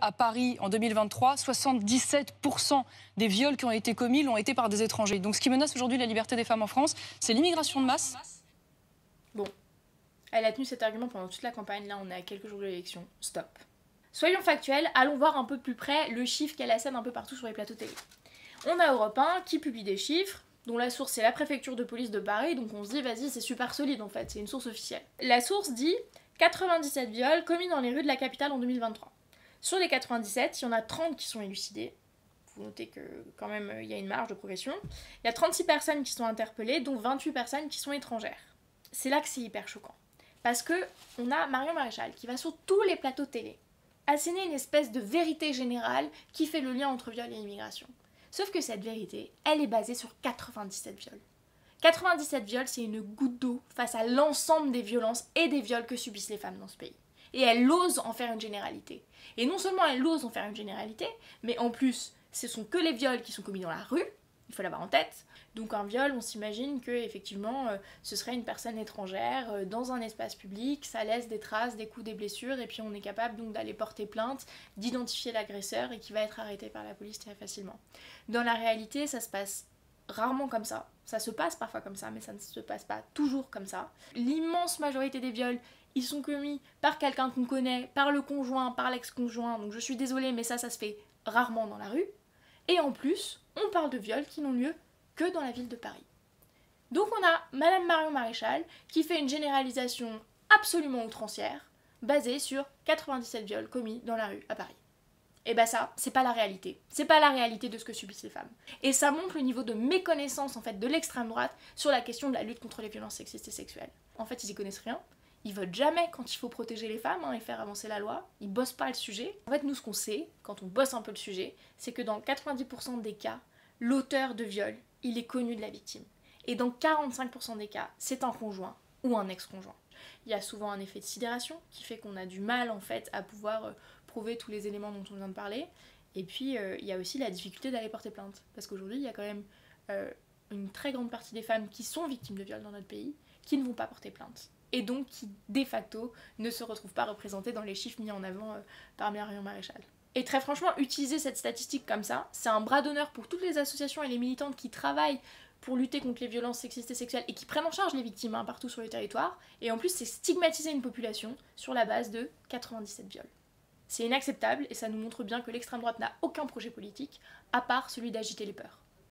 à Paris en 2023, 77% des viols qui ont été commis l'ont été par des étrangers. Donc ce qui menace aujourd'hui la liberté des femmes en France, c'est l'immigration de masse. Bon, elle a tenu cet argument pendant toute la campagne, là on est à quelques jours de l'élection, stop. Soyons factuels, allons voir un peu plus près le chiffre qu'elle assène un peu partout sur les plateaux télé. On a Europe 1 qui publie des chiffres, dont la source c'est la préfecture de police de Paris, donc on se dit vas-y c'est super solide en fait, c'est une source officielle. La source dit 97 viols commis dans les rues de la capitale en 2023. Sur les 97, il y en a 30 qui sont élucidés. Vous notez que quand même il y a une marge de progression. Il y a 36 personnes qui sont interpellées, dont 28 personnes qui sont étrangères. C'est là que c'est hyper choquant. Parce que on a Marion Maréchal qui va sur tous les plateaux télé asséner une espèce de vérité générale qui fait le lien entre viol et immigration. Sauf que cette vérité, elle est basée sur 97 viols. 97 viols, c'est une goutte d'eau face à l'ensemble des violences et des viols que subissent les femmes dans ce pays. Et elle ose en faire une généralité. Et non seulement elle ose en faire une généralité, mais en plus, ce sont que les viols qui sont commis dans la rue, il faut l'avoir en tête. Donc un viol, on s'imagine que effectivement, ce serait une personne étrangère dans un espace public, ça laisse des traces, des coups, des blessures, et puis on est capable donc d'aller porter plainte, d'identifier l'agresseur et qui va être arrêté par la police très facilement. Dans la réalité, ça se passe rarement comme ça. Ça se passe parfois comme ça, mais ça ne se passe pas toujours comme ça. L'immense majorité des viols, ils sont commis par quelqu'un qu'on connaît, par le conjoint, par l'ex-conjoint, donc je suis désolée, mais ça se fait rarement dans la rue. Et en plus, on parle de viols qui n'ont lieu que dans la ville de Paris. Donc on a Madame Marion Maréchal qui fait une généralisation absolument outrancière, basée sur 97 viols commis dans la rue à Paris. Et bah ça, c'est pas la réalité. C'est pas la réalité de ce que subissent les femmes. Et ça montre le niveau de méconnaissance en fait de l'extrême droite sur la question de la lutte contre les violences sexistes et sexuelles. En fait, ils y connaissent rien. Ils votent jamais quand il faut protéger les femmes et faire avancer la loi. Ils bossent pas le sujet. En fait, nous, ce qu'on sait, quand on bosse un peu le sujet, c'est que dans 90% des cas, l'auteur de viol, il est connu de la victime. Et dans 45% des cas, c'est un conjoint ou un ex-conjoint. Il y a souvent un effet de sidération qui fait qu'on a du mal en fait à pouvoir prouver tous les éléments dont on vient de parler. Et puis il y a aussi la difficulté d'aller porter plainte. Parce qu'aujourd'hui, il y a quand même une très grande partie des femmes qui sont victimes de viol dans notre pays qui ne vont pas porter plainte. Et donc qui, de facto, ne se retrouvent pas représentées dans les chiffres mis en avant par Marion Maréchal. Et très franchement, utiliser cette statistique comme ça, c'est un bras d'honneur pour toutes les associations et les militantes qui travaillent pour lutter contre les violences sexistes et sexuelles et qui prennent en charge les victimes partout sur le territoire. Et en plus, c'est stigmatiser une population sur la base de 97 viols. C'est inacceptable et ça nous montre bien que l'extrême droite n'a aucun projet politique, à part celui d'agiter les peurs.